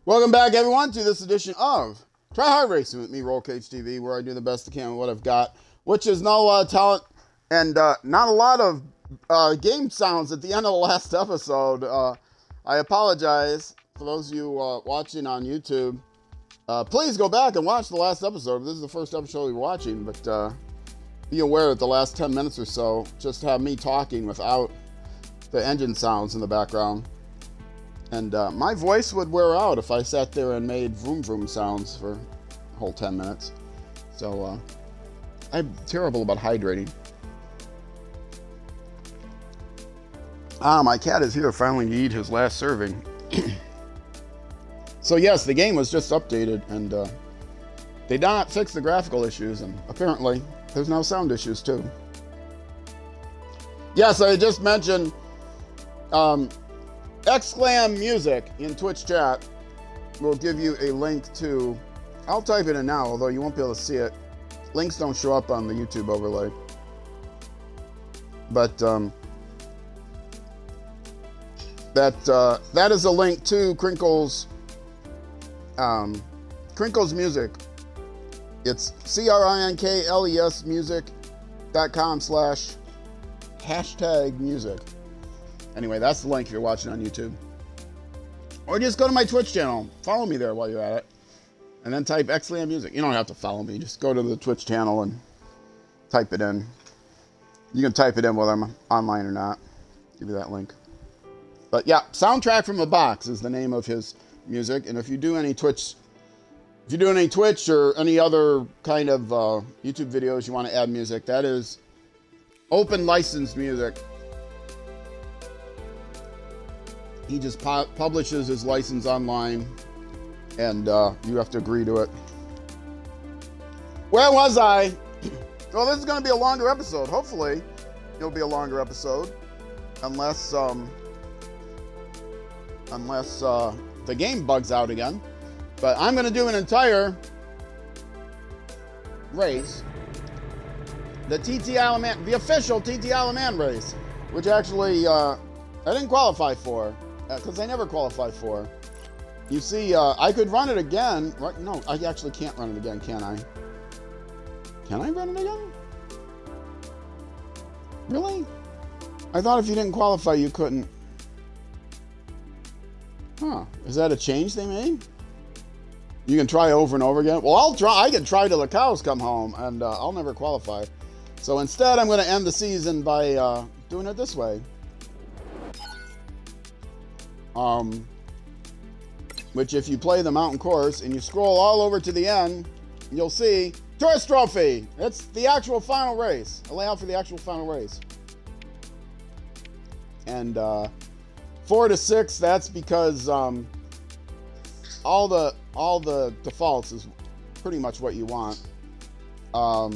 Welcome back, everyone, to this edition of Try Hard Racing with me, Roll Cage TV, where I do the best I can with what I've got, which is no talent and not a lot of game sounds at the end of the last episode. I apologize for those of you watching on YouTube. Please go back and watch the last episode. This is the first episode you're watching, but be aware that the last 10 minutes or so just have me talking without the engine sounds in the background. And my voice would wear out if I sat there and made vroom vroom sounds for a whole 10 minutes. So I'm terrible about hydrating. My cat is here finally to eat his last serving. So yes, the game was just updated, and they did not fix the graphical issues, and apparently there's no sound issues too. Yes, I just mentioned Exclam Music in Twitch chat will give you a link to, I'll type it in now, although you won't be able to see it. Links don't show up on the YouTube overlay. But that is a link to Crinkle's music. It's CRINKLES music.com/#music. Anyway, that's the link if you're watching on YouTube. Or just go to my Twitch channel. Follow me there while you're at it. And then type Exclam Music. You don't have to follow me. Just go to the Twitch channel and type it in. You can type it in whether I'm online or not. Give you that link. But yeah, Soundtrack from a Box is the name of his music. And if you do any Twitch, or any other kind of YouTube videos you want to add music, that is open licensed music. He just publishes his license online, and you have to agree to it. Where was I? Well, this is going to be a longer episode. Hopefully, it'll be a longer episode, unless the game bugs out again. But I'm going to do an entire race, the TT Isle of Man, the official TT Isle of Man race, which actually I didn't qualify for. Because I never qualified for. You see, I could run it again. Right? No, I actually can't run it again, can I? Can I run it again? Really? I thought if you didn't qualify, you couldn't. Huh. Is that a change they made? You can try over and over again? Well, I'll try. I can try till the cows come home, and I'll never qualify. So instead, I'm going to end the season by doing it this way. Which if you play the mountain course and you scroll all over to the end, you'll see Tourist Trophy. It's the actual final race. A layout for the actual final race. And 4 to 6, that's because all the defaults is pretty much what you want. 4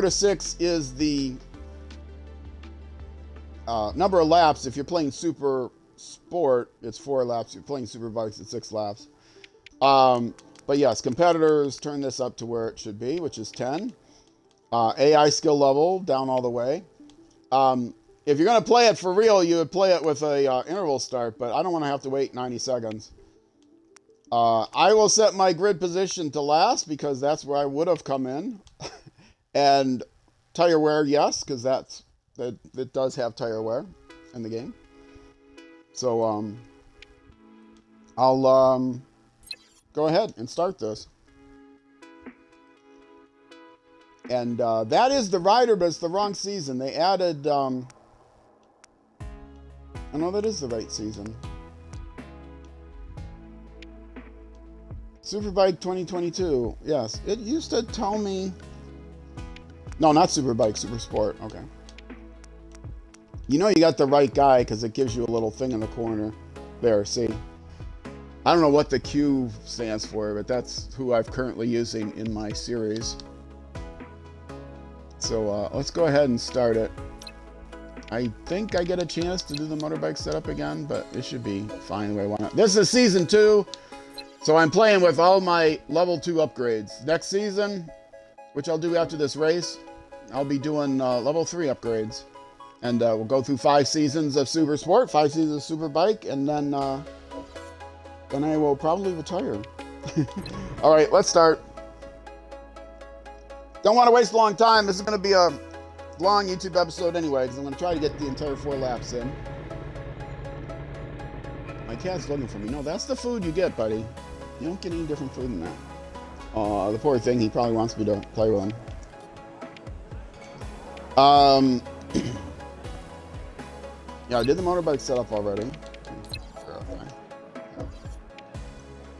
to 6 is the number of laps. If you're playing Supersport, it's 4 laps. If you're playing Superbikes, it's 6 laps. But yes, competitors turn this up to where it should be, which is 10. AI skill level down all the way. If you're going to play it for real, you would play it with a interval start, but I don't want to have to wait 90 seconds. I will set my grid position to last because that's where I would have come in. And tire wear, yes, because it does have tire wear in the game. So I'll go ahead and start this. And that is the rider, but it's the wrong season. They added I know that is the right season. Superbike 2022. Yes, it used to tell me. No, not Superbike, Supersport. Okay. You know you got the right guy because it gives you a little thing in the corner. There, see? I don't know what the Q stands for, but that's who I'm currently using in my series. So let's go ahead and start it. I think I get a chance to do the motorbike setup again, but it should be fine the way I want it. This is season 2, so I'm playing with all my level 2 upgrades. Next season, which I'll do after this race, I'll be doing level 3 upgrades. And we'll go through 5 seasons of Supersport, 5 seasons of Superbike, and then then I will probably retire. All right, let's start. Don't want to waste a long time. This is going to be a long YouTube episode anyway, because I'm going to try to get the entire 4 laps in. My cat's looking for me. No, that's the food you get, buddy. You don't get any different food than that. The poor thing, he probably wants me to play with him. Yeah, I did the motorbike setup already.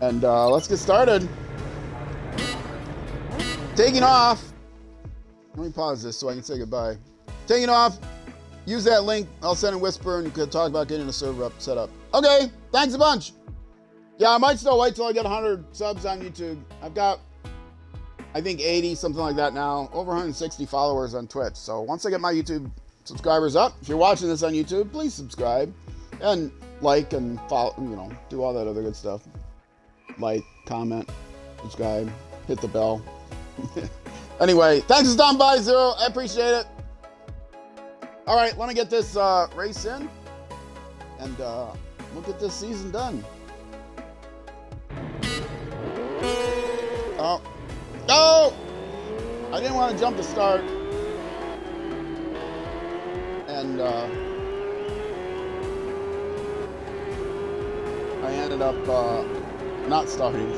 And let's get started. Taking off. Let me pause this so I can say goodbye. Taking off. Use that link. I'll send a whisper and could talk about getting a server up set up. Okay, thanks a bunch. Yeah, I might still wait till I get 100 subs on YouTube. I've got, I think 80, something like that now. Over 160 followers on Twitch. So once I get my YouTube subscribers up, if you're watching this on YouTube, please subscribe and like and follow, you know, do all that other good stuff. Like, comment, subscribe, hit the bell. Anyway, thanks for stopping by, Zero. I appreciate it. All right, let me get this race in, and we'll get this season done. Oh, no! I didn't want to jump the start, and I ended up not starting.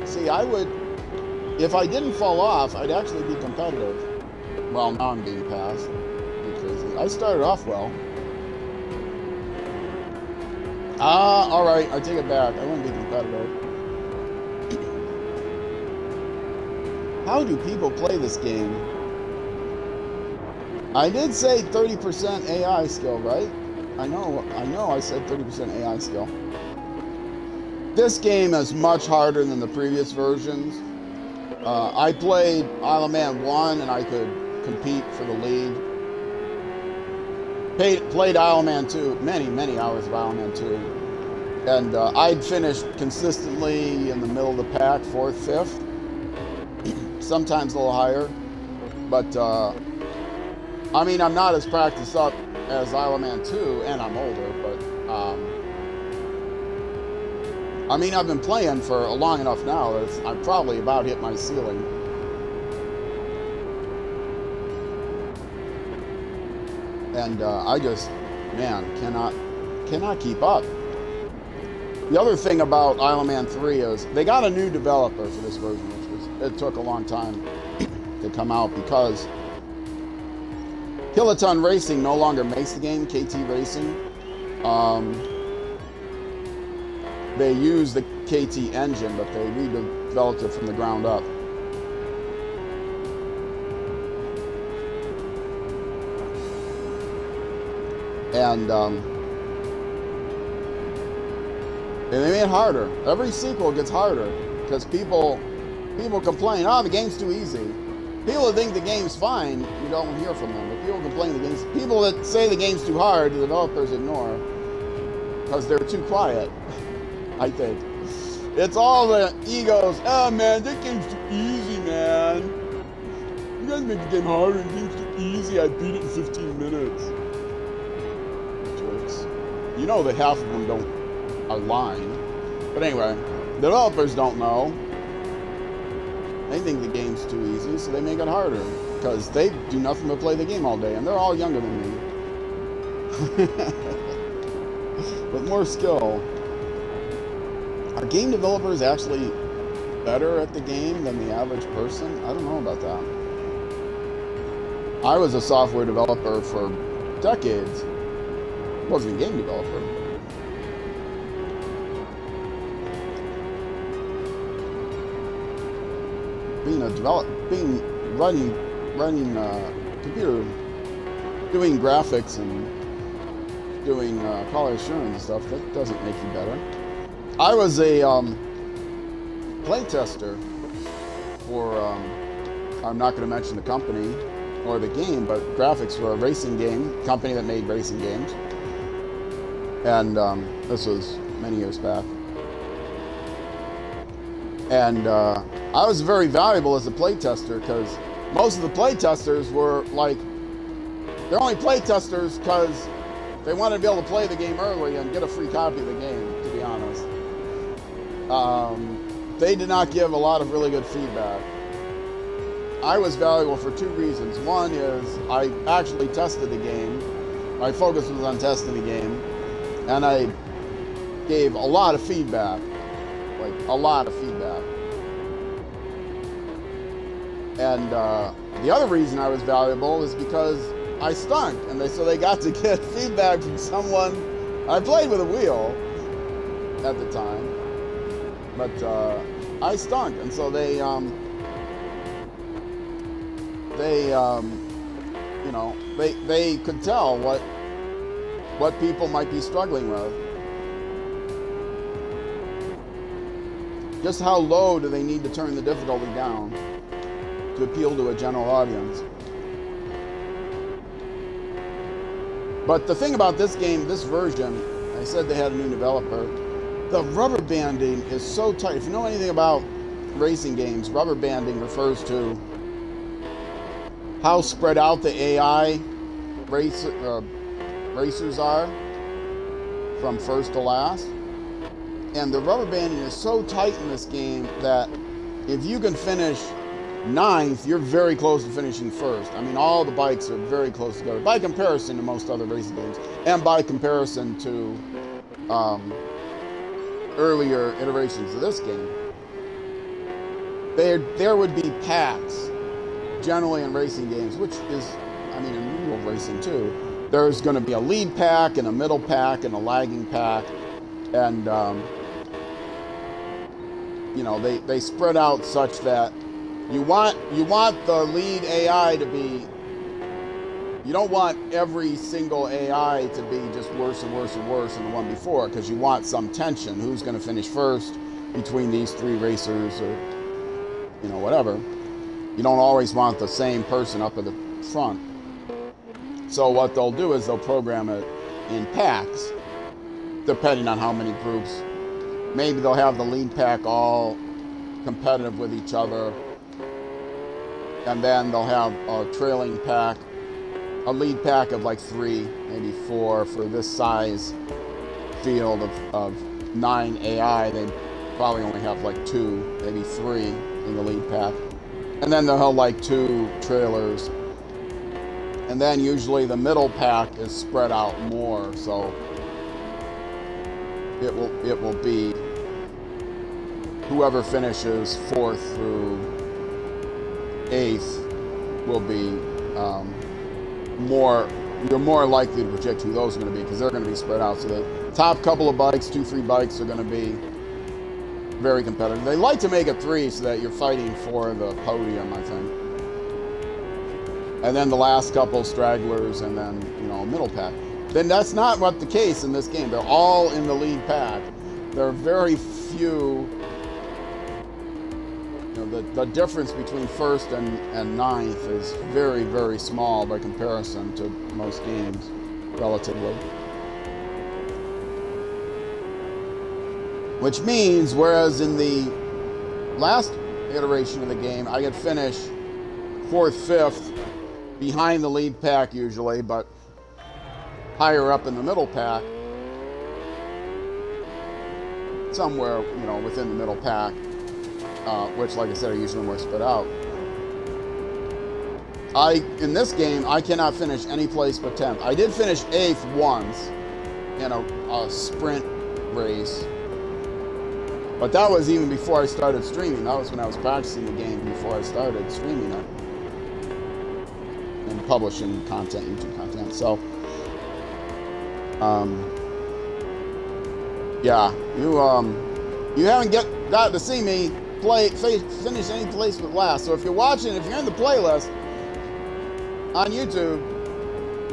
See, I would, if I didn't fall off, I'd actually be competitive. Well, now I'm being passed. Crazy. I started off well. All right, I take it back. I wouldn't be competitive. How do people play this game? I did say 30% AI skill, right? I know I said 30% AI skill. This game is much harder than the previous versions. I played Isle of Man 1 and I could compete for the lead. Played Isle of Man 2, many hours of Isle of Man 2. And I'd finished consistently in the middle of the pack, 4th, 5th. Sometimes a little higher. But, I mean, I'm not as practiced up as Isle of Man 2, and I'm older, but, I mean, I've been playing for long enough now that I've probably about hit my ceiling. And I just, man, cannot keep up. The other thing about Isle of Man 3 is they got a new developer for this version, it took a long time to come out because Kiloton Racing no longer makes the game, KT Racing. They use the KT engine, but they redeveloped it from the ground up. And they made it harder. Every sequel gets harder because people complain, oh, the game's too easy. People that think the game's fine, you don't hear from them. But people complain the game's, people that say the game's too hard, the developers ignore because they're too quiet. I think it's all the egos. Oh man, that game's too easy, man. You guys make the game harder. The game's too easy. I beat it in 15 minutes. Jerks. You know that half of them are lying. But anyway, the developers don't know. They think the game's too easy, so they make it harder because they do nothing but play the game all day, and they're all younger than me. With more skill. Are game developers actually better at the game than the average person? I don't know about that. I was a software developer for decades. I wasn't a game developer. running computer, doing graphics and doing quality assurance and stuff, that doesn't make you better. I was a play tester for, I'm not going to mention the company or the game, but graphics for a racing game, company that made racing games. And this was many years back. And I was very valuable as a play tester because most of the play testers were like, they're only play testers because They wanted to be able to play the game early and get a free copy of the game, to be honest. They did not give a lot of really good feedback. I was valuable for two reasons. One is I actually tested the game. My focus was on testing the game. And I gave a lot of feedback. Like, a lot of feedback. And the other reason I was valuable is because I stunk. And so they got to get feedback from someone. I played with a wheel at the time. But I stunk. And so they you know, they could tell what people might be struggling with. Just how low do they need to turn the difficulty down to appeal to a general audience? But the thing about this game, this version, I said they had a new developer. The rubber banding is so tight. If you know anything about racing games, rubber banding refers to how spread out the AI racers are from first to last. And the rubber banding is so tight in this game that if you can finish 9th, you're very close to finishing first. I mean, all the bikes are very close together by comparison to most other racing games, and by comparison to earlier iterations of this game. There would be packs generally in racing games, which is, I mean, in real racing too. There's going to be a lead pack and a middle pack and a lagging pack, and you know, they spread out such that you want the lead AI to be. You don't want every single AI to be just worse and worse and worse than the one before, because you want some tension. Who's going to finish first between these three racers, or you know, whatever. You don't always want the same person up at the front. So what they'll do is they'll program it in packs, depending on how many groups. Maybe they'll have the lead pack all competitive with each other, and then they'll have a trailing pack, a lead pack of like 3, maybe 4 for this size field of 9 AI. They probably only have like 2, maybe 3 in the lead pack. And then they'll have like 2 trailers. And then usually the middle pack is spread out more, so it will be whoever finishes 4th through 8th will be you're more likely to predict who those are going to be, because they're going to be spread out. So the top couple of bikes, 2-3 bikes, are going to be very competitive. They like to make it 3 so that you're fighting for the podium, I think. And then the last couple stragglers, and then, you know, middle pack. Then that's not what the case in this game. They're all in the lead pack. There are very few. You know, the difference between 1st and 9th is very, very small by comparison to most games, relatively. Which means, whereas in the last iteration of the game, I could finish 4th, 5th, behind the lead pack usually, but higher up in the middle pack, somewhere, you know, within the middle pack, which, like I said, are usually more spread out. In this game, I cannot finish any place but 10th. I did finish 8th once in a sprint race, but that was even before I started streaming. That was when I was practicing the game before I started streaming it and publishing content, YouTube content. So, yeah, you haven't got to see me finish any place but last. So if you're watching, if you're in the playlist on YouTube,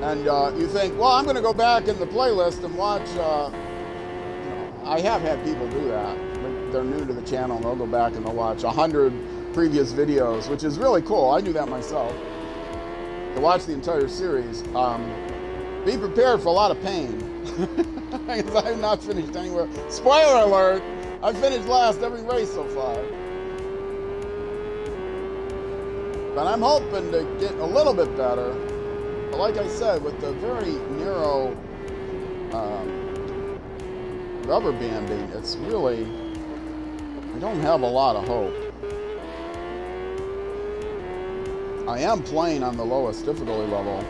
and you think, well, I'm going to go back in the playlist and watch, you know, I have had people do that. They're new to the channel, and they'll go back and they'll watch 100 previous videos, which is really cool. I do that myself. To watch the entire series, be prepared for a lot of pain, because I have not finished anywhere. Spoiler alert, I've finished last every race so far. But I'm hoping to get a little bit better. But like I said, with the very narrow rubber banding, it's really, I don't have a lot of hope. I am playing on the lowest difficulty level,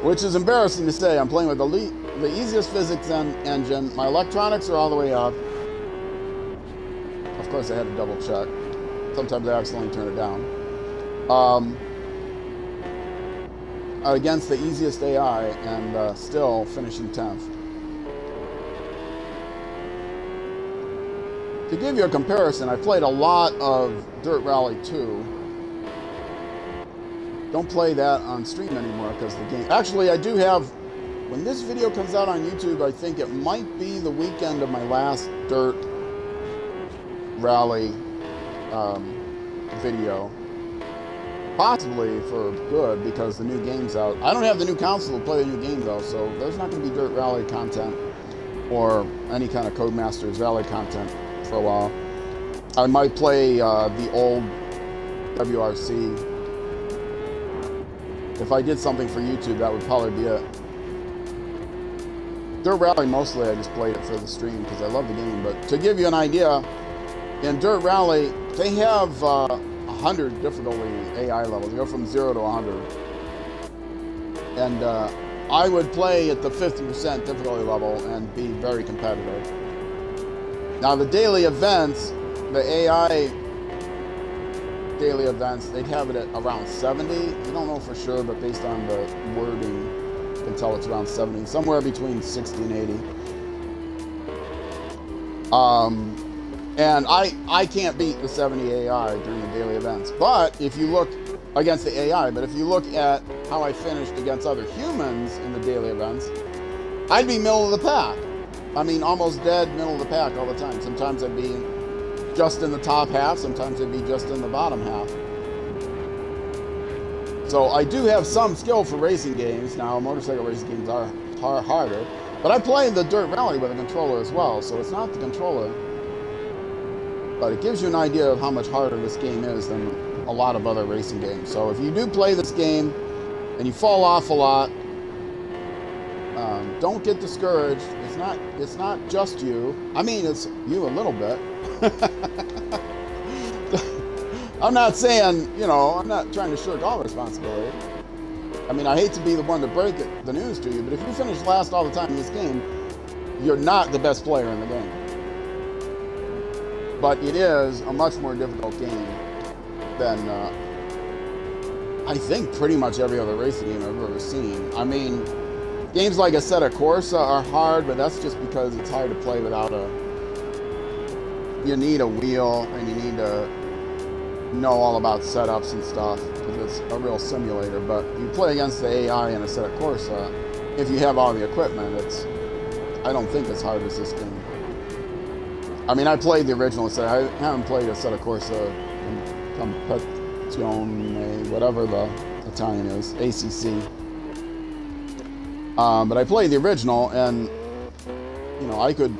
which is embarrassing to say. I'm playing with the easiest physics engine. My electronics are all the way up. Of course, I had to double check. Sometimes I accidentally turn it down. Against the easiest AI, and still finishing 10th. To give you a comparison, I played a lot of Dirt Rally 2. Don't play that on stream anymore because the game... Actually, I do have... When this video comes out on YouTube, I think it might be the weekend of my last Dirt Rally video. Possibly for good, because the new game's out. I don't have the new console to play the new game, though, so there's not going to be Dirt Rally content or any kind of Codemasters Rally content for a while. I might play the old WRC. If I did something for YouTube, that would probably be it. Dirt Rally, mostly I just played it for the stream because I love the game. But to give you an idea, in Dirt Rally, they have 100 difficulty AI levels. They go from 0 to 100. And I would play at the 50% difficulty level and be very competitive. Now the daily events, the AI daily events, they'd have it at around 70. We don't know for sure, but based on the wording, you can tell it's around 70. Somewhere between 60 and 80. And I can't beat the 70 AI during the daily events. But if you look against the AI, but if you look at how I finished against other humans in the daily events, I'd be middle of the pack. I mean, almost dead middle of the pack all the time. Sometimes I'd be just in the top half, sometimes I'd be just in the bottom half. So I do have some skill for racing games. Now, motorcycle racing games are harder. But I play the Dirt Rally with a controller as well, so it's not the controller. But it gives you an idea of how much harder this game is than a lot of other racing games. So if you do play this game and you fall off a lot, don't get discouraged. It's not just you. I mean, it's you a little bit. I'm not saying, you know, I'm not trying to shirk all responsibility. I mean, I hate to be the one to break the news to you, but if you finish last all the time in this game, you're not the best player in the game. But it is a much more difficult game than, I think, pretty much every other racing game I've ever seen. I mean, games like Assetto Corsa are hard, but that's just because it's hard to play without you need a wheel, and you need to know all about setups and stuff, because it's a real simulator. But you play against the AI in Assetto Corsa, if you have all the equipment, I don't think it's hard as this game. I mean, I played the original set. I haven't played Assetto Corsa Competizione, whatever the Italian is, ACC. But I played the original, and, you know, I could,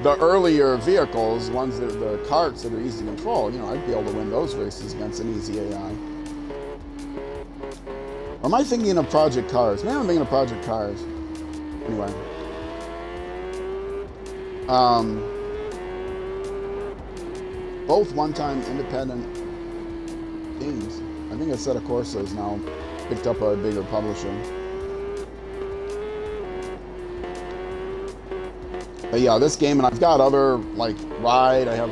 the earlier vehicles, ones that the carts that are easy to control, you know, I'd be able to win those races against an easy AI. Or am I thinking of Project Cars? Maybe I'm thinking of Project Cars. Anyway. Both one-time independent games. I think Assetto Corsa has now picked up a bigger publisher. But yeah, this game, and I've got other, like, Ride. I have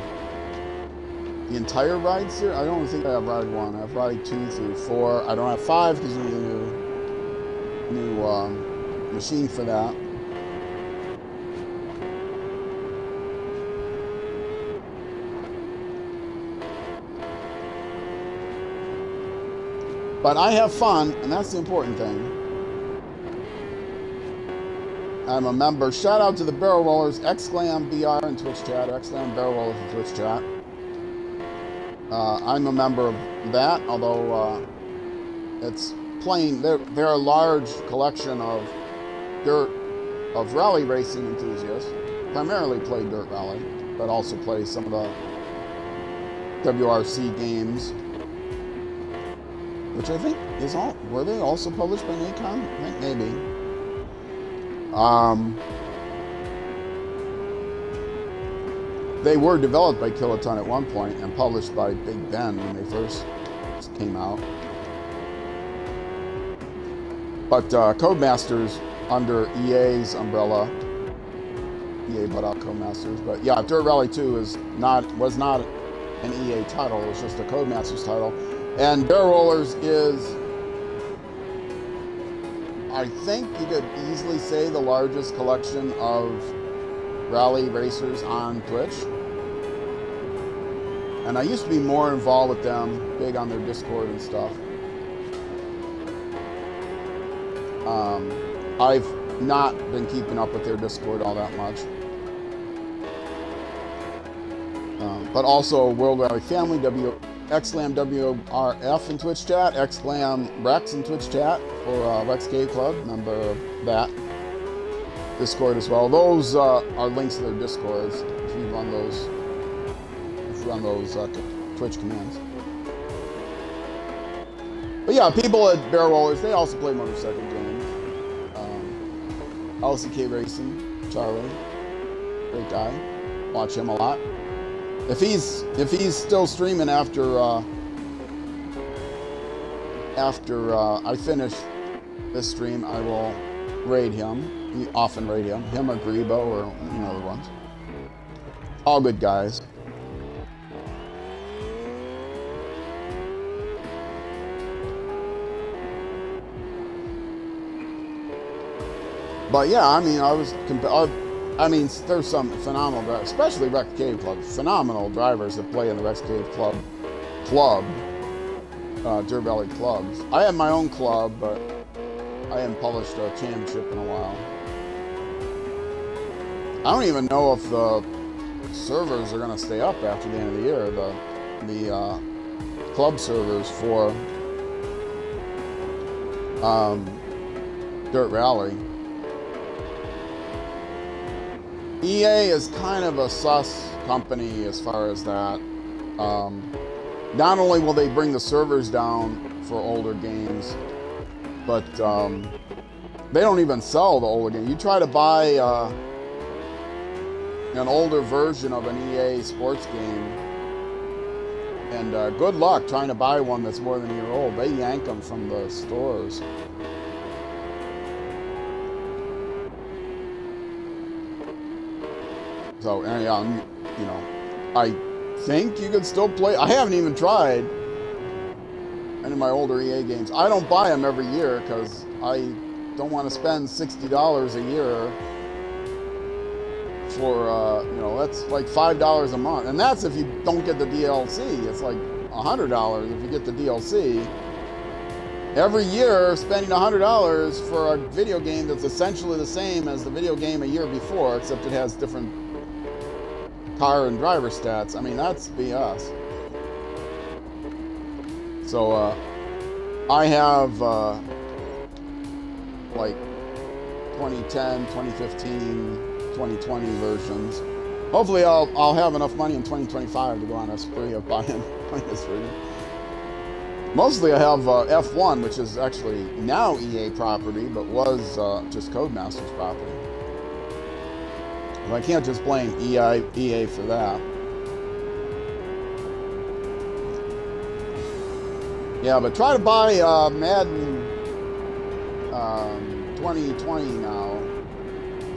the entire Ride series. I don't think I have Ride 1. I have Ride 2 through 4. I don't have 5 because you need a new machine for that. But I have fun, and that's the important thing. I'm a member. Shout out to the Barrel Rollers, Xglam BR in Twitch chat, or Xglam Barrel Rollers in Twitch chat. I'm a member of that, although it's plain. They're a large collection of rally racing enthusiasts. Primarily play Dirt Rally, but also play some of the WRC games. Which I think is all. Were they also published by Nikon? I think maybe. They were developed by Kiloton at one point and published by Big Ben when they first came out. But Codemasters under EA's umbrella. EA bought out Codemasters, but yeah, Dirt Rally 2 was not an EA title. It was just a Codemasters title. And Barrel Rollers is, I think you could easily say, the largest collection of rally racers on Twitch. And I used to be more involved with them, big on their Discord and stuff. I've not been keeping up with their Discord all that much. But also World Rally Family, XLAM WRF in Twitch chat, XLAM Rex in Twitch chat for Rex Cave Club, member of that Discord as well. Those are links to their Discords if you run those. Twitch commands. But yeah, people at Barrel Rollers, they also play motorcycle games. LCK Racing, Charlie, great guy. Watch him a lot. If he's still streaming after I finish this stream, I will raid him. We often raid him or Grebo or other ones. All good guys. But yeah, I mean, there's some phenomenal drivers, especially Rex Cave Club. Phenomenal drivers that play in the Rex Cave Club, Dirt Rally clubs. I have my own club, but I haven't published a championship in a while. I don't even know if the servers are going to stay up after the end of the year. The club servers for Dirt Rally. EA is kind of a sus company as far as that. Not only will they bring the servers down for older games, but they don't even sell the older game. You try to buy an older version of an EA sports game, and good luck trying to buy one that's more than a year old. They yank them from the stores. So, I think you can still play. I haven't even tried any of my older EA games. I don't buy them every year because I don't want to spend $60 a year for, that's like $5 a month. And that's if you don't get the DLC. It's like $100 if you get the DLC. Every year, spending $100 for a video game that's essentially the same as the video game a year before, except it has different car and driver stats. I mean, that's BS. So, I have, like, 2010, 2015, 2020 versions. Hopefully, I'll have enough money in 2025 to go on a spree of buying this version. Mostly, I have F1, which is actually now EA property, but was just Codemasters property. I can't just blame EA for that. Yeah, but try to buy Madden 2020 now.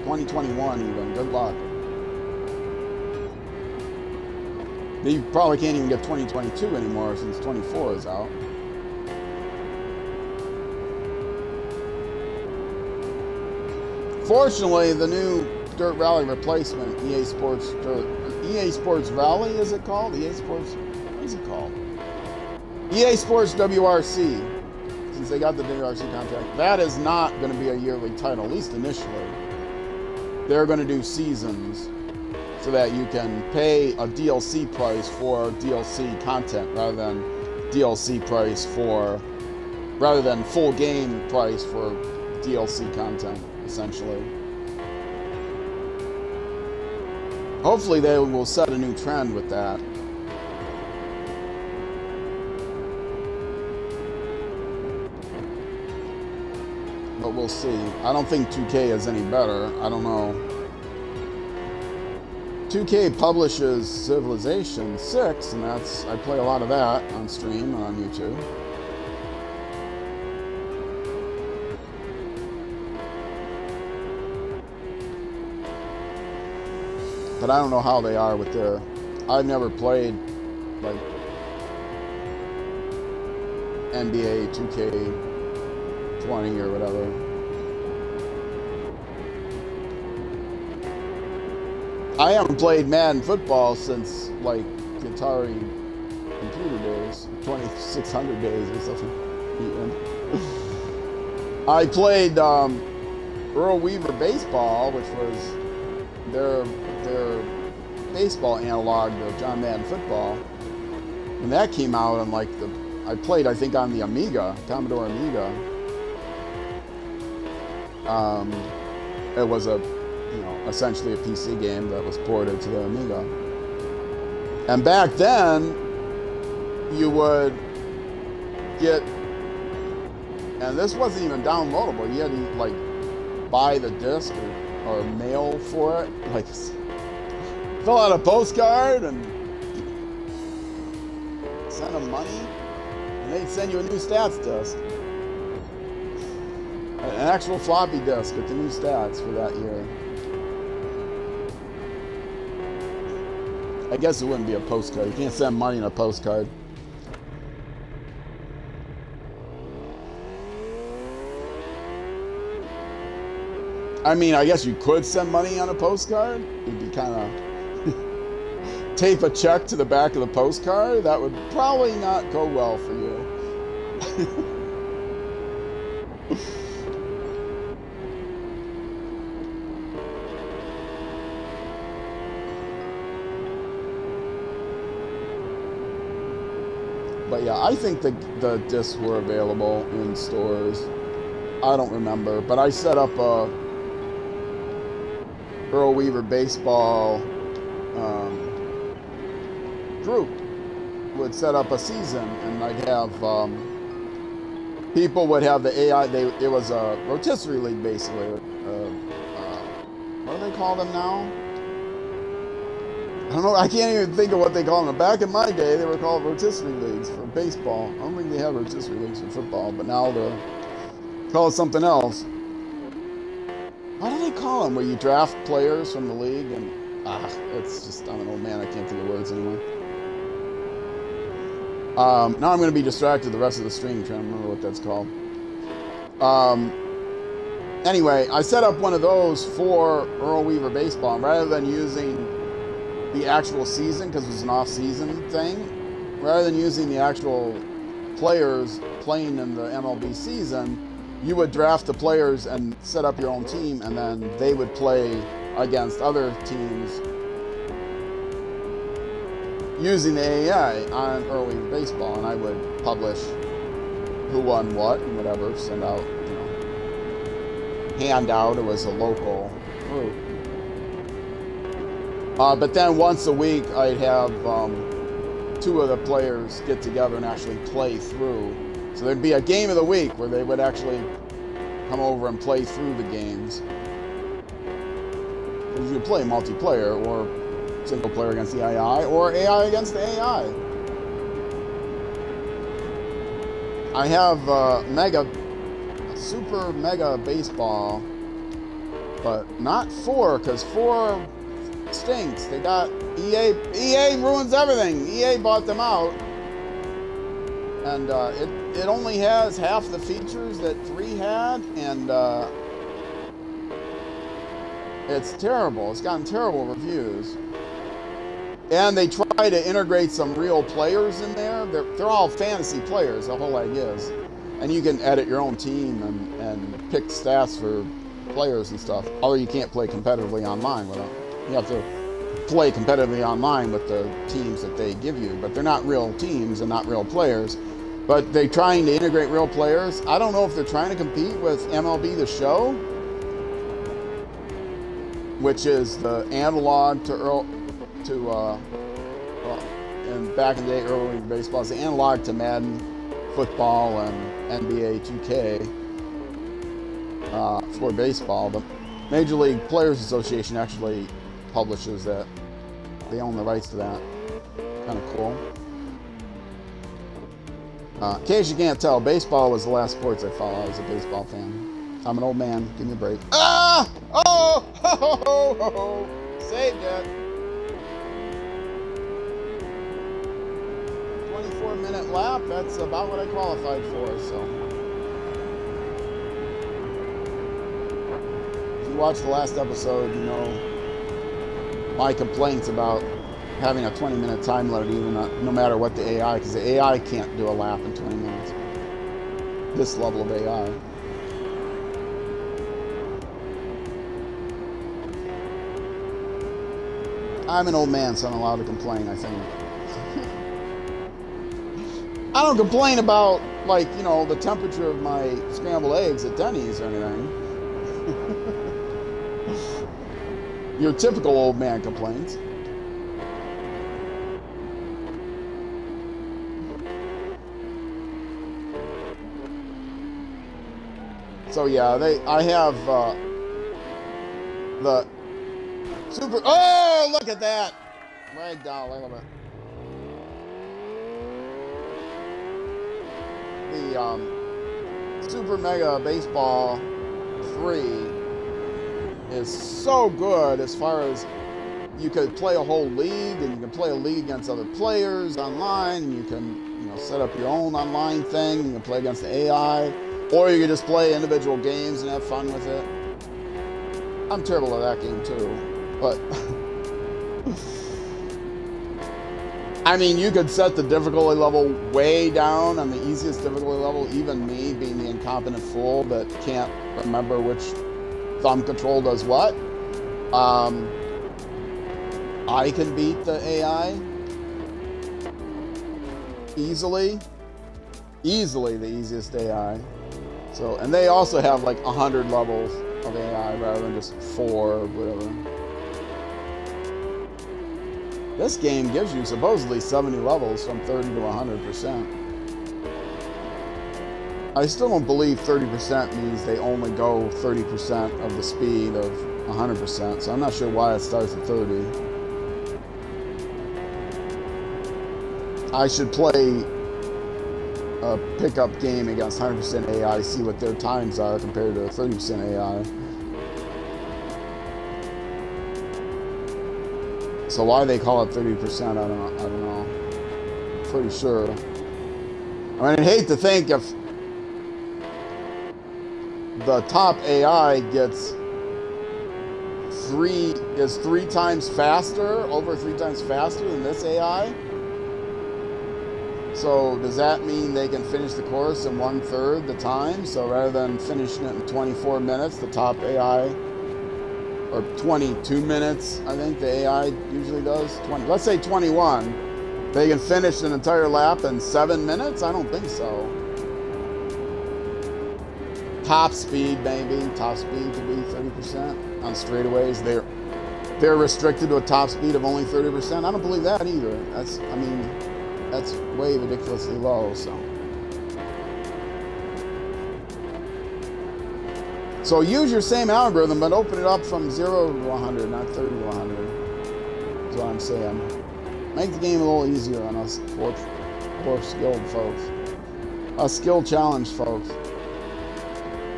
2021 even. Good luck. You probably can't even get 2022 anymore since 24 is out. Fortunately, the new Dirt Rally replacement, EA Sports Rally, is it called? EA Sports, what is it called? EA Sports WRC, since they got the WRC contract. That is not going to be a yearly title, at least initially. They're going to do seasons so that you can pay a DLC price for DLC content rather than full game price for DLC content, essentially. Hopefully they will set a new trend with that. But but we'll see. I don't think 2K is any better. I don't know. 2K publishes Civilization 6, and I play a lot of that on stream on YouTube. But I don't know how they are with their... I've never played, like, NBA 2K20 or whatever. I haven't played Madden football since, like, Atari computer days, 2600 days or something. I played Earl Weaver baseball, which was their baseball analog to John Madden football. When that came out on, like, I played, I think, on the Amiga, Commodore Amiga. It was essentially a PC game that was ported to the Amiga. And back then, you would get, and this wasn't even downloadable. You had to, like, buy the disc or mail for it. Like, fill out a postcard and send them money, and they'd send you a new stats disc. An actual floppy disk with the new stats for that year. I guess it wouldn't be a postcard. You can't send money in a postcard. I mean, I guess you could send money on a postcard. You'd be kind of tape a check to the back of the postcard. That would probably not go well for you. But yeah, I think the discs were available in stores. I don't remember, but I set up a Earl Weaver baseball group. Would set up a season, and I'd have people would have the AI. It was a rotisserie league basically. What do they call them now? I don't know. I can't even think of what they call them. Back in my day, they were called rotisserie leagues for baseball. I don't think they have rotisserie leagues for football, but now they're called something else. What do they call them? Where you draft players from the league and it's just, I don't know, man. I can't think of words anymore. Now I'm going to be distracted the rest of the stream trying to remember what that's called. Anyway, I set up one of those for Earl Weaver baseball, and rather than using the actual season, because it was an off-season thing, rather than using the actual players playing in the MLB season, you would draft the players and set up your own team, and then they would play against other teams using the AI on Earl Weaver baseball, and I would publish who won what and whatever, send out, hand out. It was a local group. But then once a week, I'd have two of the players get together and actually play through. So there'd be a game of the week where they would actually come over and play through the games. Because you play multiplayer or single player against the AI or AI against the AI. I have Super Mega Baseball, but not 4, because 4 stinks. They got EA ruins everything. EA bought them out, and it only has half the features that 3 had, and it's terrible. It's gotten terrible reviews, and they try to integrate some real players in there. They're all fantasy players, the whole idea is, and you can edit your own team and pick stats for players and stuff, although you can't play competitively online with them. You have to play competitively online with the teams that they give you, but they're not real teams and not real players. But they're trying to integrate real players. I don't know if they're trying to compete with MLB The Show, which is the analog to and back in the day, early baseball, it's the analog to Madden football and NBA 2K. for baseball. The Major League Players Association actually publishes that. They own the rights to that. Kind of cool. In case you can't tell, baseball was the last sports I followed. I was a baseball fan. I'm an old man. Give me a break. Ah! Oh! Ho, ho, ho, ho, ho. Saved it. 24-minute lap. That's about what I qualified for, so. If you watched the last episode, you know my complaints about having a 20-minute time limit, even no matter what the AI, because the AI can't do a lap in 20 minutes. This level of AI. I'm an old man, so I'm allowed to complain, I think. I don't complain about, like, you know, the temperature of my scrambled eggs at Denny's or anything. Your typical old man complains. So yeah, I have the super. Oh, look at that! Ragdoll, I love it. The Super Mega Baseball 3 is so good as far as you could play a whole league, and you can play a league against other players online, and you can, you know, set up your own online thing. You can play against the AI. Or you can just play individual games and have fun with it. I'm terrible at that game too, but I mean, you could set the difficulty level way down on the easiest difficulty level. Even me, being the incompetent fool that can't remember which thumb control does what, I can beat the AI easily. Easily the easiest AI. So, and they also have like 100 levels of AI rather than just 4 or whatever. This game gives you supposedly 70 levels from 30 to 100%. I still don't believe 30% means they only go 30% of the speed of 100%, so I'm not sure why it starts at 30. I should play a pickup game against 100% AI, see what their times are compared to 30% AI. So why they call it 30%, I don't know. Pretty sure. I mean, I'd hate to think if the top AI gets is 3 times faster, over 3 times faster than this AI. So does that mean they can finish the course in 1/3 the time? So rather than finishing it in 24 minutes, the top AI, or 22 minutes, I think the AI usually does. Let's say 21. They can finish an entire lap in 7 minutes? I don't think so. Top speed, maybe. Top speed could be 30% on straightaways. They're restricted to a top speed of only 30%. I don't believe that either. That's way ridiculously low, so use your same algorithm, but open it up from 0 to 100, not 30 to 100. That's what I'm saying. Make the game a little easier on us poor skilled folks. Us skill challenged folks.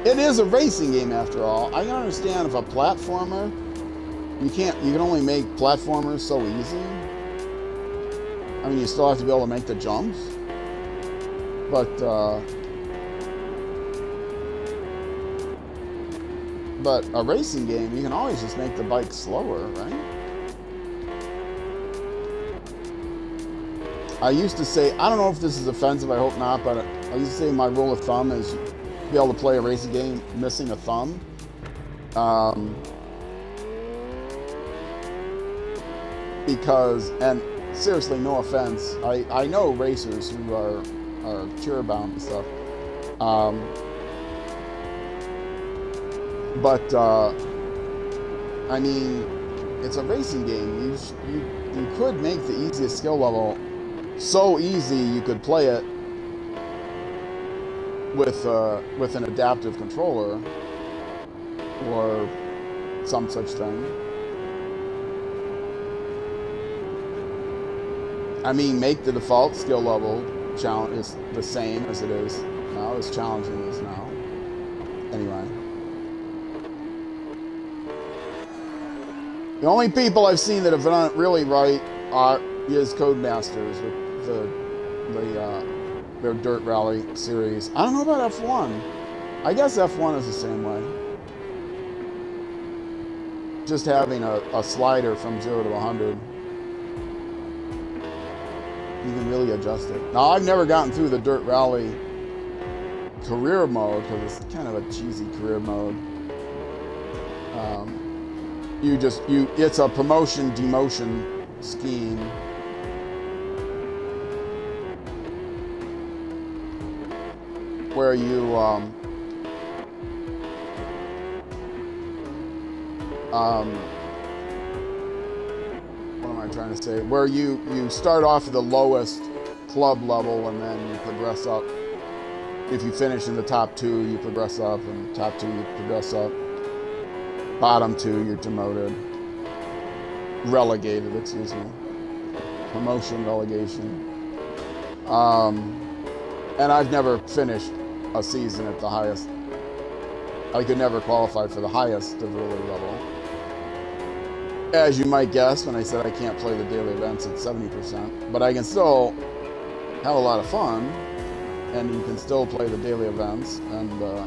It is a racing game after all. I can understand if a platformer, you can only make platformers so easy. I mean, you still have to be able to make the jumps, but a racing game, you can always just make the bike slower, right? I used to say, I don't know if this is offensive, I hope not, but I used to say my rule of thumb is to be able to play a racing game missing a thumb. Because, and seriously, no offense, I know racers who are cheer-bound and stuff, but I mean, it's a racing game. You could make the easiest skill level so easy you could play it with an adaptive controller, or some such thing. I mean, make the default skill level challenge is the same as it is now, as challenging as now. Anyway. The only people I've seen that have done it really right is Codemasters with their Dirt Rally series. I don't know about F1. I guess F1 is the same way. Just having a slider from 0 to 100. You can really adjust it. Now, I've never gotten through the Dirt Rally career mode because it's kind of a cheesy career mode. It's a promotion demotion scheme. Where you what am I trying to say? Where you start off at the lowest club level and then you progress up. If you finish in the top 2, you progress up, and top 2 you progress up. Bottom 2 you're demoted. Relegated, excuse me. Promotion, relegation. And I've never finished a season at the highest. I could never qualify for the highest difficulty level. As you might guess when I said I can't play the daily events at 70%, but I can still have a lot of fun, and you can still play the daily events and you know,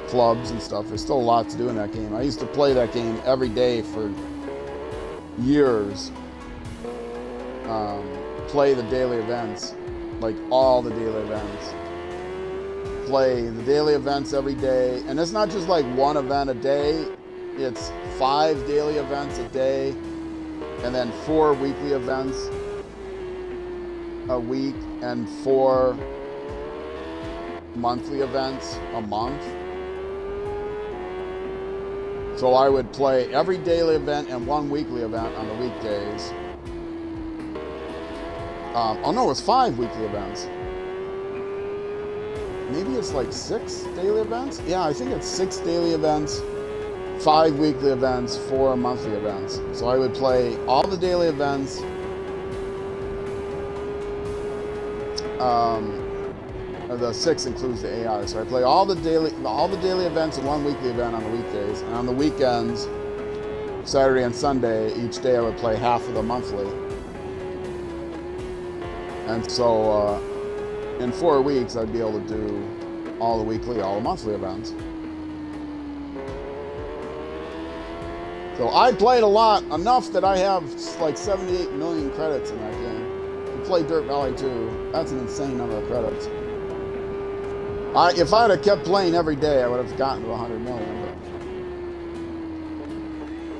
clubs and stuff. There's still a lot to do in that game. I used to play that game every day for years. Play the daily events, like all the daily events. Play the daily events every day, and it's not just like one event a day. It's 5 daily events a day, and then 4 weekly events a week, and 4 monthly events a month. So I would play every daily event and 1 weekly event on the weekdays. Oh no, it's 5 weekly events. Maybe it's like 6 daily events? Yeah, I think it's 6 daily events, 5 weekly events, 4 monthly events. So I would play all the daily events, the 6 includes the AI. So I play all the daily events and 1 weekly event on the weekdays, and on the weekends, Saturday and Sunday, each day I would play half of the monthly. And so in 4 weeks, I'd be able to do all the weekly, all the monthly events. So I played a lot, enough that I have like 78 million credits in that game. To play Dirt Rally 2, that's an insane number of credits. If I'd have kept playing every day, I would have gotten to 100 million,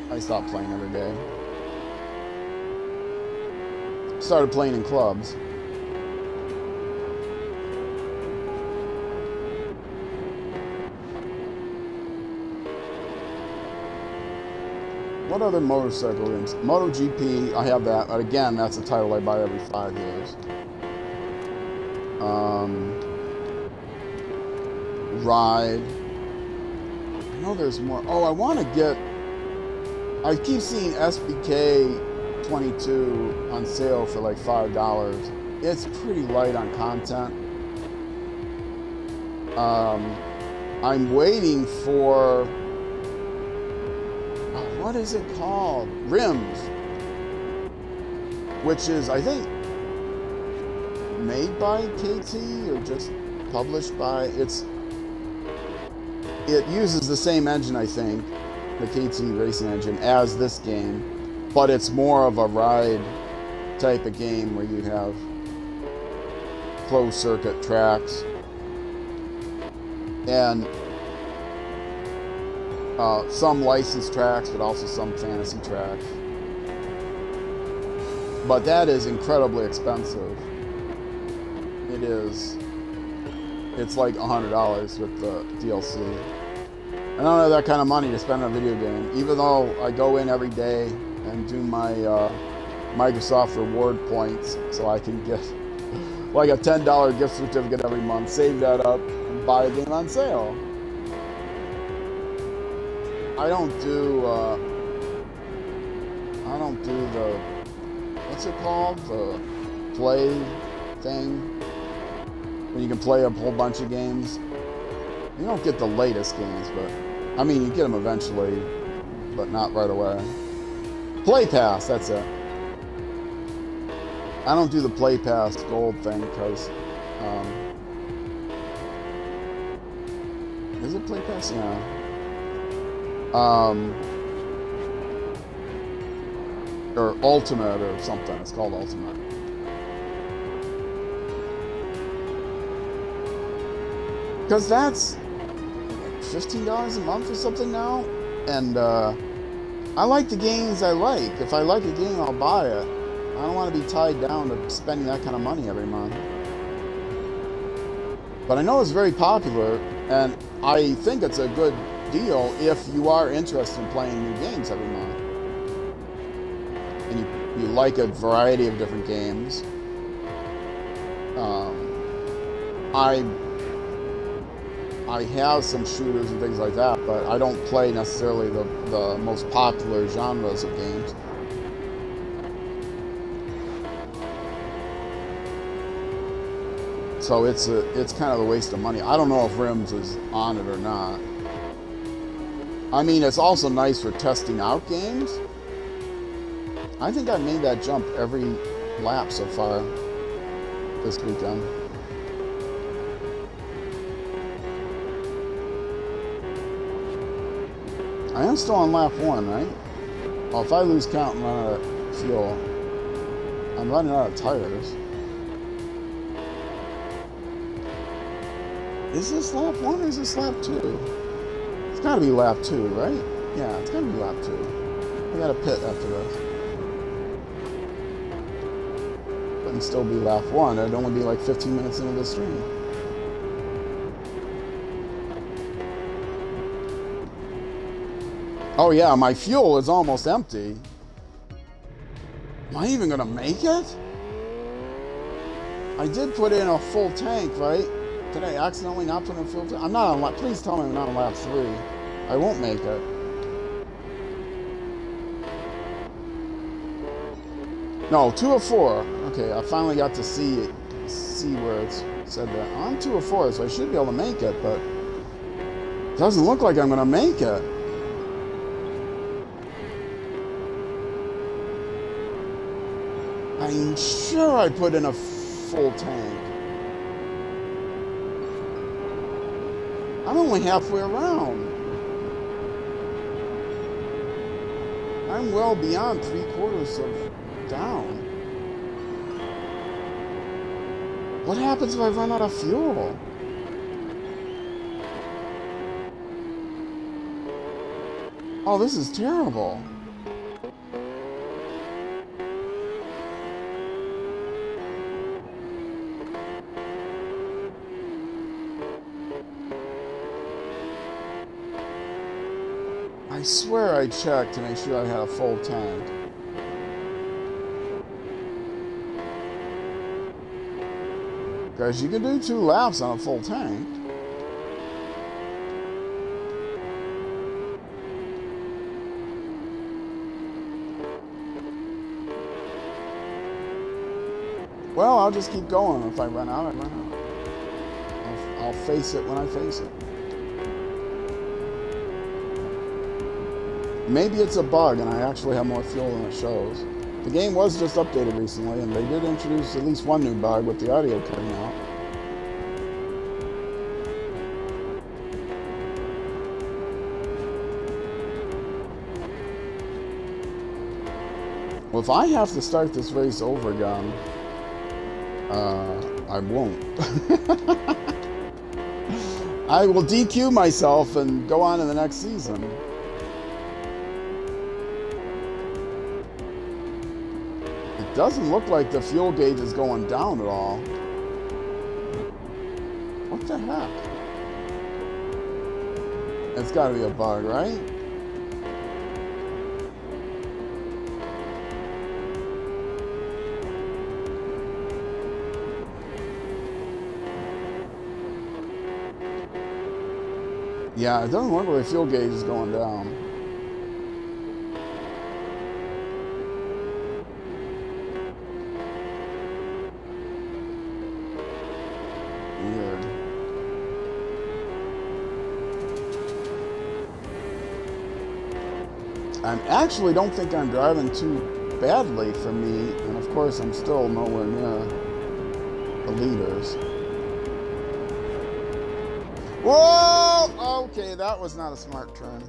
but I stopped playing every day. Started playing in clubs. What other motorcycle games? MotoGP, I have that. But again, that's a title I buy every 5 years. Ride. I know there's more. Oh, I want to get... I keep seeing SBK 22 on sale for like $5. It's pretty light on content. I'm waiting for... what is it called? Rims. Which is, I think, made by KT or just published by... It uses the same engine, I think, the KT racing engine, as this game, but it's more of a ride type of game where you have closed circuit tracks and some licensed tracks, but also some fantasy tracks. But that is incredibly expensive. It is. It's like $100 with the DLC. I don't have that kind of money to spend on a video game, even though I go in every day and do my Microsoft reward points so I can get like a $10 gift certificate every month, save that up, and buy a game on sale. I don't do the, what's it called? The play thing. When you can play a whole bunch of games. You don't get the latest games, but, I mean, you get them eventually, but not right away. Play Pass, that's it. I don't do the Play Pass gold thing, because, is it Play Pass? Yeah. Or Ultimate or something. It's called Ultimate. Because that's $15 a month or something now. And I like the games I like. If I like a game, I'll buy it. I don't want to be tied down to spending that kind of money every month. But I know it's very popular, and I think it's a good deal if you are interested in playing new games every month. And you like a variety of different games. I have some shooters and things like that, but I don't play necessarily the most popular genres of games. So it's kind of a waste of money. I don't know if Rims is on it or not. I mean, it's also nice for testing out games. I think I've made that jump every lap so far this weekend. I am still on lap 1, right? Well, if I lose count and run out of fuel, I'm running out of tires. Is this lap 1 or is this lap 2? It's gotta be lap 2, right? Yeah, it's gotta be lap 2. I gotta pit after this. But it'd still be lap 1. It'd only be like 15 minutes into the stream. Oh yeah, my fuel is almost empty. Am I even gonna make it? I did put in a full tank, right? Did I accidentally not put in a full tank? I'm not on lap, please tell me I'm not on lap 3. I won't make it. No, 2 of 4. Okay, I finally got to see where it said that. I'm 2 of 4, so I should be able to make it, but it doesn't look like I'm gonna make it. I'm sure I put in a full tank. I'm only halfway around. I'm well beyond 3/4 of down. What happens if I run out of fuel? Oh, this is terrible. I swear I checked to make sure I had a full tank. Because you can do 2 laps on a full tank. Well, I'll just keep going. If I run out, I run out. I'll face it when I face it. Maybe it's a bug and I actually have more fuel than it shows. The game was just updated recently and they did introduce at least one new bug with the audio cutting out. Well, if I have to start this race over again, I won't. I will DQ myself and go on to the next season. Doesn't look like the fuel gauge is going down at all. What the heck? It's got to be a bug, right? Yeah, it doesn't look like the fuel gauge is going down. I actually don't think I'm driving too badly for me, and of course I'm still nowhere near the leaders. Whoa! Okay, that was not a smart turn.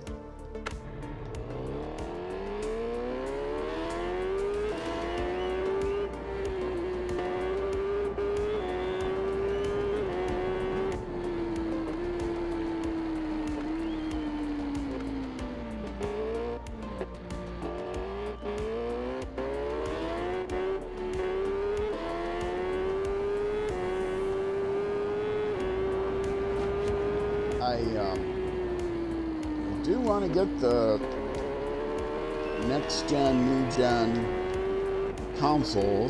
I do want to get the next-gen, new-gen console,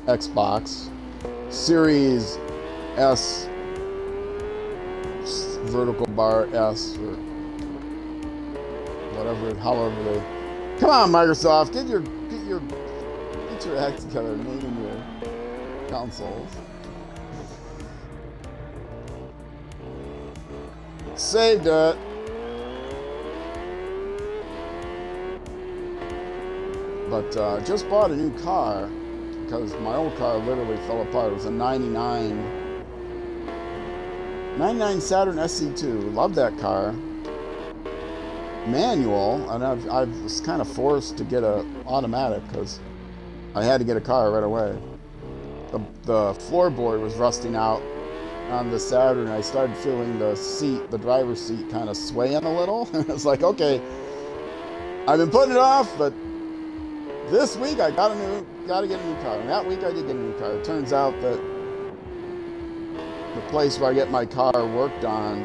Xbox, Series S, vertical bar S, or whatever, however they... Come on, Microsoft, get your act together, naming your consoles. Saved it. But just bought a new car because my old car literally fell apart. It was a 99 Saturn SC2. Love that car. Manual, and I was kind of forced to get a automatic because I had to get a car right away. The floorboard was rusting out on the Saturn. I started feeling the seat, the driver's seat, kind of swaying a little. It's like, okay, I've been putting it off, but this week I got to get a new car. And that week I did get a new car. It turns out that the place where I get my car worked on,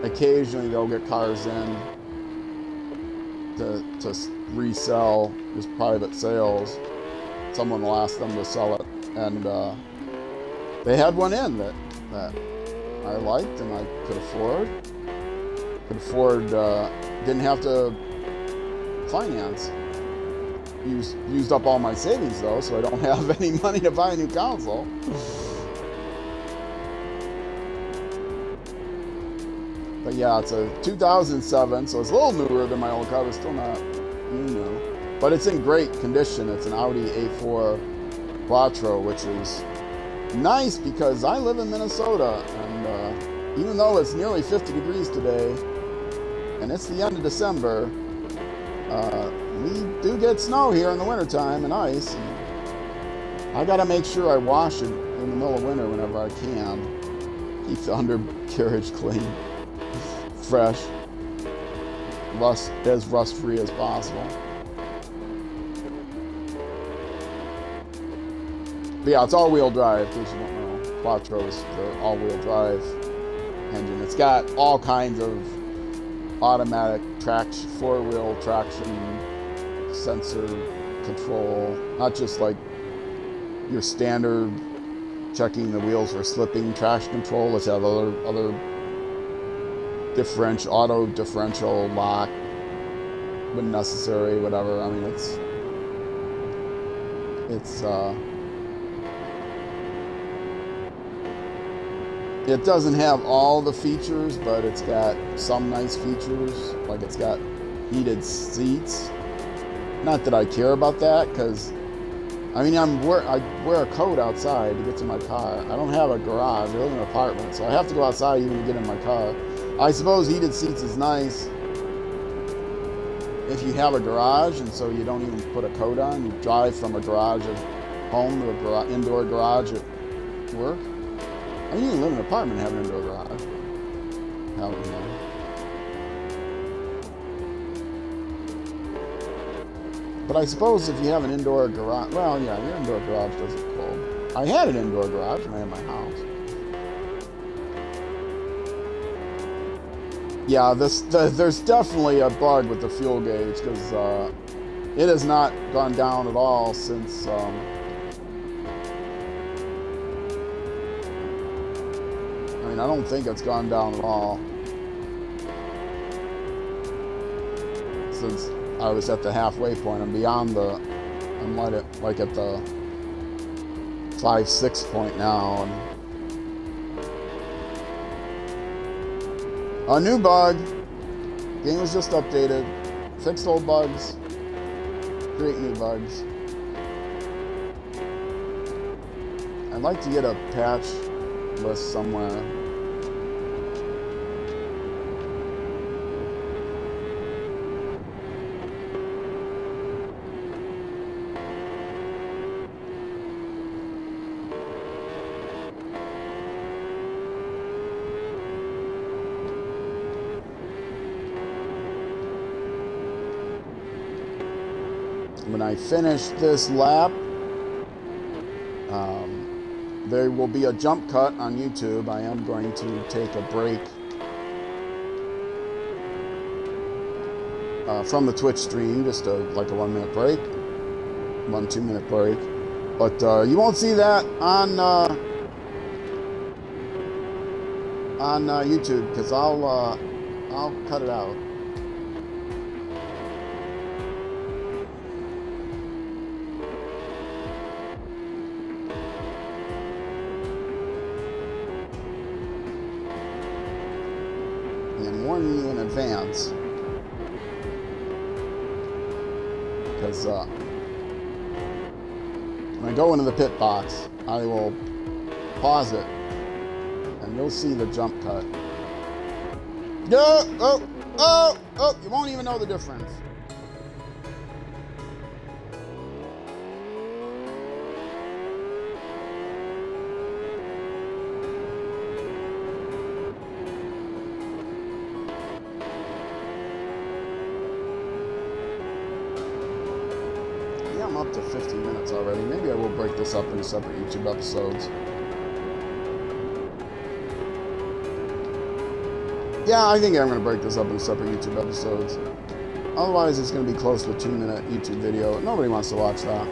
occasionally they'll get cars in to resell as private sales. Someone will ask them to sell it, and they had one in that I liked and I could afford. Didn't have to finance. Used up all my savings though, so I don't have any money to buy a new console. But yeah, it's a 2007, so it's a little newer than my old car, but still not new. But it's in great condition. It's an Audi A4 Quattro, which is nice because I live in Minnesota, and even though it's nearly 50 degrees today, and it's the end of December, we do get snow here in the wintertime and ice. And I gotta make sure I wash it in the middle of winter whenever I can. Keep the undercarriage clean, fresh, as rust-free as possible. But yeah, it's all-wheel drive, in case you don't know. Quattro's the all-wheel drive engine. It's got all kinds of automatic four-wheel traction, sensor control, not just like your standard checking the wheels for slipping traction control. Let's have other auto differential lock when necessary, whatever. I mean, it doesn't have all the features, but it's got some nice features. Like it's got heated seats. Not that I care about that, because I mean, I wear a coat outside to get to my car. I don't have a garage. I live in an apartment, so I have to go outside even to get in my car. I suppose heated seats is nice if you have a garage, and so you don't even put a coat on. You drive from a garage at home to a indoor garage at work. I mean, you can live in an apartment and have an indoor garage. Hell, you know. But I suppose if you have an indoor garage, well, yeah, your indoor garage does it cold. I had an indoor garage when I had my house. Yeah, there's definitely a bug with the fuel gauge, because it has not gone down at all since I mean, I don't think it's gone down at all since I was at the halfway point. I'm beyond I'm like at the 5-6 point now. And a new bug. Game was just updated, fixed old bugs, create new bugs. I'd like to get a patch list somewhere. When I finish this lap, there will be a jump cut on YouTube. I am going to take a break from the Twitch stream, just like a 1 minute break, 1-2 minute break. But you won't see that on YouTube because I'll cut it out. Warning you in advance, because when I go into the pit box, I will pause it, and you'll see the jump cut. You won't even know the difference. I'm up to 15 minutes already. Maybe I will break this up into separate YouTube episodes. Yeah, I think I'm going to break this up into separate YouTube episodes. Otherwise, it's going to be close to a 2-minute YouTube video. Nobody wants to watch that.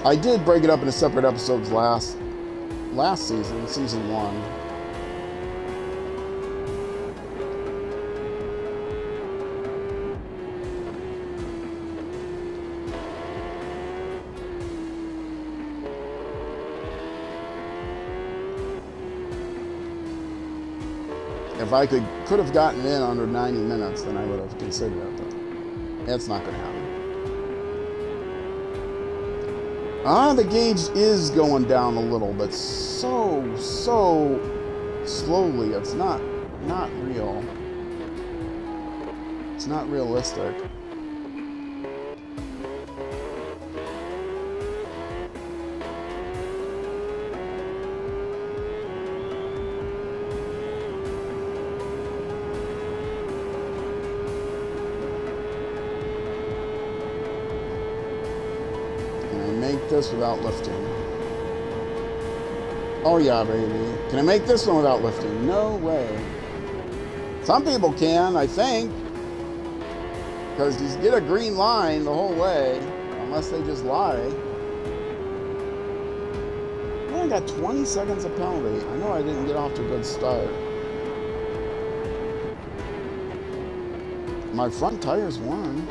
I did break it up into separate episodes last season, season 1. If I could have gotten in under 90 minutes, then I would have considered it, but it's not going to happen. The gauge is going down a little, but so slowly. It's not real. It's not realistic. This without lifting. Oh yeah, baby. Can I make this one without lifting? No way. Some people can, I think. Because you get a green line the whole way. Unless they just lie. Well, I got 20 seconds of penalty. I know I didn't get off to a good start. My front tire's worn.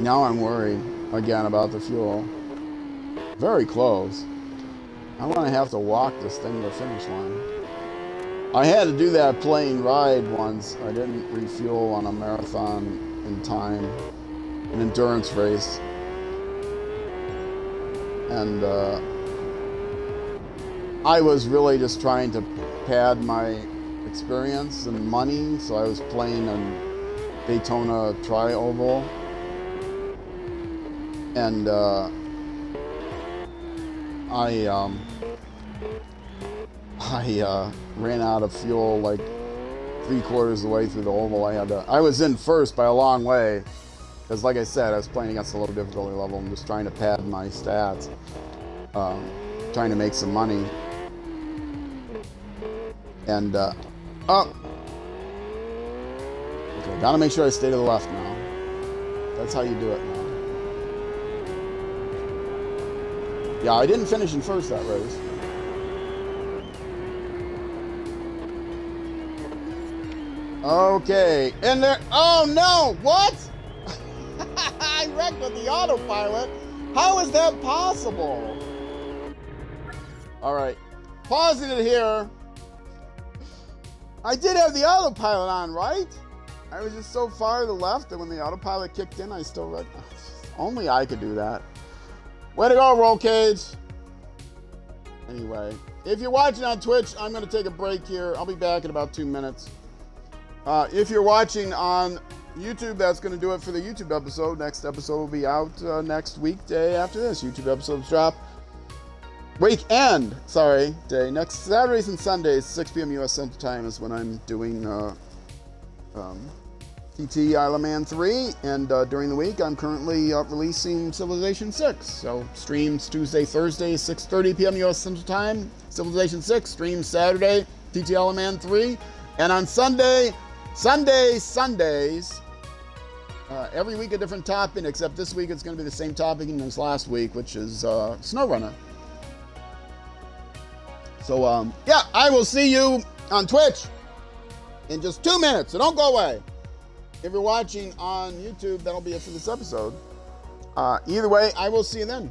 Now I'm worried again about the fuel. Very close. I'm gonna have to walk this thing to the finish line. I had to do that plane ride once. I didn't refuel on a marathon in time, an endurance race. And I was really just trying to pad my experience and money, so I was playing a Daytona Tri-Oval. And I ran out of fuel like 3/4 of the way through the oval. I was in first by a long way, because like I said, I was playing against a low difficulty level and just trying to pad my stats, trying to make some money. And okay, gotta make sure I stay to the left now. That's how you do it now. Yeah, I didn't finish in first that race. Okay, and there, oh no, what? I wrecked with the autopilot. How is that possible? All right, pausing it here. I did have the autopilot on, right? I was just so far to the left that when the autopilot kicked in, I still read. Only I could do that. Way to go, Roll Cage. Anyway, if you're watching on Twitch, I'm going to take a break here. I'll be back in about 2 minutes. If you're watching on YouTube, that's going to do it for the YouTube episode. Next episode will be out next weekday after this. YouTube episodes drop. Weekend, sorry, day. Next Saturdays and Sundays, 6 p.m. U.S. Central Time is when I'm doing TT Isle of Man 3. And during the week, I'm currently releasing Civilization 6. So streams Tuesday, Thursday, 6:30 p.m. U.S. Central Time. Civilization 6, streams Saturday, TT Isle of Man 3. And on Sundays, every week a different topic, except this week it's going to be the same topic as last week, which is SnowRunner. So, yeah, I will see you on Twitch in just 2 minutes, so don't go away. If you're watching on YouTube, that'll be it for this episode. Either way, I will see you then.